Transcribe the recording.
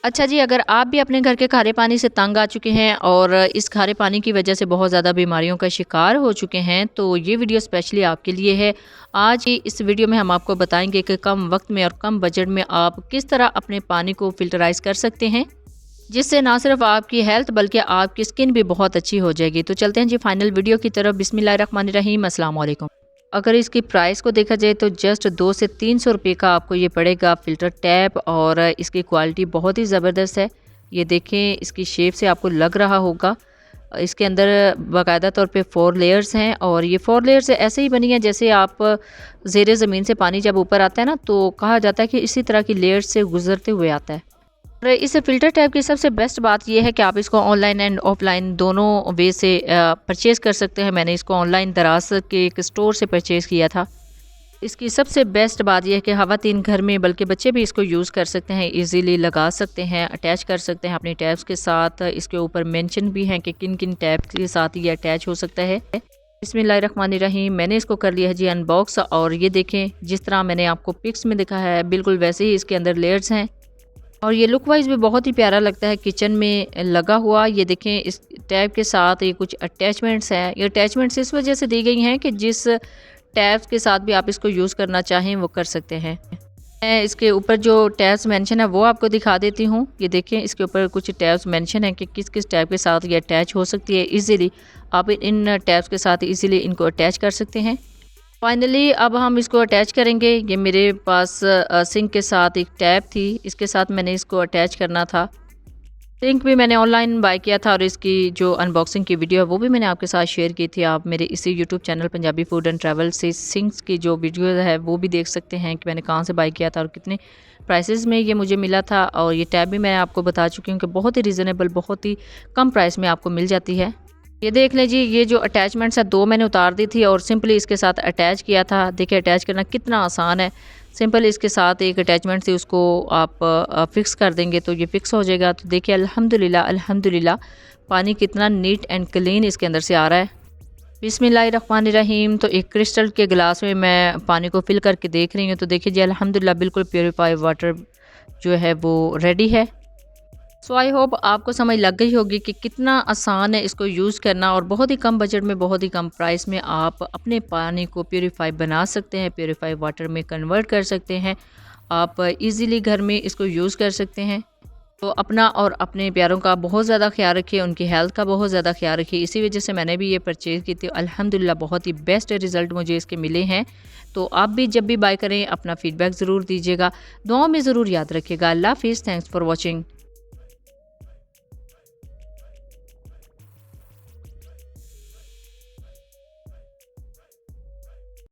अच्छा जी, अगर आप भी अपने घर के खारे पानी से तंग आ चुके हैं और इस खारे पानी की वजह से बहुत ज़्यादा बीमारियों का शिकार हो चुके हैं, तो ये वीडियो स्पेशली आपके लिए है। आज ही इस वीडियो में हम आपको बताएंगे कि कम वक्त में और कम बजट में आप किस तरह अपने पानी को फ़िल्टराइज़ कर सकते हैं, जिससे ना सिर्फ आपकी हेल्थ बल्कि आपकी स्किन भी बहुत अच्छी हो जाएगी। तो चलते हैं जी फाइनल वीडियो की तरफ। बिस्मिल्लाहिर्रहमानिर्रहीम, अस्सलाम वालेकुम। अगर इसकी प्राइस को देखा जाए तो जस्ट 2 से 300 रुपये का आपको ये पड़ेगा फ़िल्टर टैप, और इसकी क्वालिटी बहुत ही ज़बरदस्त है। ये देखें, इसकी शेप से आपको लग रहा होगा। इसके अंदर बाकायदा तौर पे 4 लेयर्स हैं, और ये 4 लेयर्स ऐसे ही बनी है जैसे आप ज़ेरे ज़मीन से पानी जब ऊपर आता है ना, तो कहा जाता है कि इसी तरह की लेयर्स से गुजरते हुए आता है। और इस फ़िल्टर टैप की सबसे बेस्ट बात ये है कि आप इसको ऑनलाइन एंड ऑफलाइन दोनों वे से परचेज़ कर सकते हैं। मैंने इसको ऑनलाइन दराज के एक स्टोर से परचेज़ किया था। इसकी सबसे बेस्ट बात यह है कि ख़वातीन घर में बल्कि बच्चे भी इसको यूज़ कर सकते हैं, इजीली लगा सकते हैं, अटैच कर सकते हैं अपने टैप्स के साथ। इसके ऊपर मेंशन भी हैं कि किन किन टैप्स के साथ ये अटैच हो सकता है। बिस्मिल्लाहिर्रहमानिर्रहीम, मैंने इसको कर लिया है जी अनबॉक्स, और ये देखें जिस तरह मैंने आपको पिक्स में दिखा है बिल्कुल वैसे ही इसके अंदर लेयर्स हैं, और ये लुक वाइज भी बहुत ही प्यारा लगता है किचन में लगा हुआ। ये देखें, इस टैप के साथ ये कुछ अटैचमेंट्स हैं। ये अटैचमेंट्स इस वजह से दी गई हैं कि जिस टैब्स के साथ भी आप इसको यूज़ करना चाहें वो कर सकते हैं। मैं इसके ऊपर जो टैब्स मेंशन है वो आपको दिखा देती हूँ। ये देखें, इसके ऊपर कुछ टैब्स मेंशन है कि किस किस टैब के साथ ये अटैच हो सकती है। ईज़िली आप इन टैब्स के साथ ईज़िली इनको अटैच कर सकते हैं। फाइनली अब हम इसको अटैच करेंगे। ये मेरे पास सिंक के साथ एक टैप थी, इसके साथ मैंने इसको अटैच करना था। सिंक भी मैंने ऑनलाइन बाय किया था, और इसकी जो अनबॉक्सिंग की वीडियो है वो भी मैंने आपके साथ शेयर की थी। आप मेरे इसी YouTube channel Punjabi food and travel से सिंक्स की जो वीडियो है वो भी देख सकते हैं कि मैंने कहाँ से बाय किया था और कितने प्राइसेस में ये मुझे मिला था। और ये टैब भी मैं आपको बता चुकी हूँ कि बहुत ही रीज़नेबल, बहुत ही कम प्राइस में आपको मिल जाती है। ये देख लें जी, ये जो अटैचमेंट्स है 2 मैंने उतार दी थी और सिंपली इसके साथ अटैच किया था। देखिए अटैच करना कितना आसान है। सिंपल इसके साथ एक अटैचमेंट थी, उसको आप फिक्स कर देंगे तो ये फिक्स हो जाएगा। तो देखिए अल्हम्दुलिल्लाह अल्हम्दुलिल्लाह पानी कितना नीट एंड क्लीन इसके अंदर से आ रहा है। बिस्मिल्लाहिर्रहमानिर्रहीम। तो एक क्रिस्टल के गिलास में मैं पानी को फिल करके देख रही हूँ। तो देखिए जी अल्हम्दुलिल्लाह बिल्कुल प्योरीफाइड वाटर जो है वो रेडी है। सो आई होप आपको समझ लग गई होगी कि कितना आसान है इसको यूज़ करना, और बहुत ही कम बजट में, बहुत ही कम प्राइस में आप अपने पानी को प्योरीफाई बना सकते हैं, प्योरीफाई वाटर में कन्वर्ट कर सकते हैं। आप इजीली घर में इसको यूज़ कर सकते हैं। तो अपना और अपने प्यारों का बहुत ज़्यादा ख्याल रखिए, उनकी हेल्थ का बहुत ज़्यादा ख्याल रखिए। इसी वजह से मैंने भी ये परचेज़ की थी। अल्हम्दुलिल्लाह बहुत ही बेस्ट रिज़ल्ट मुझे इसके मिले हैं। तो आप भी जब भी बाय करें अपना फ़ीडबैक ज़रूर दीजिएगा, दुआओं में ज़रूर याद रखिएगा। अल्लाह हाफ़िज़, थैंक्स फॉर वॉचिंग।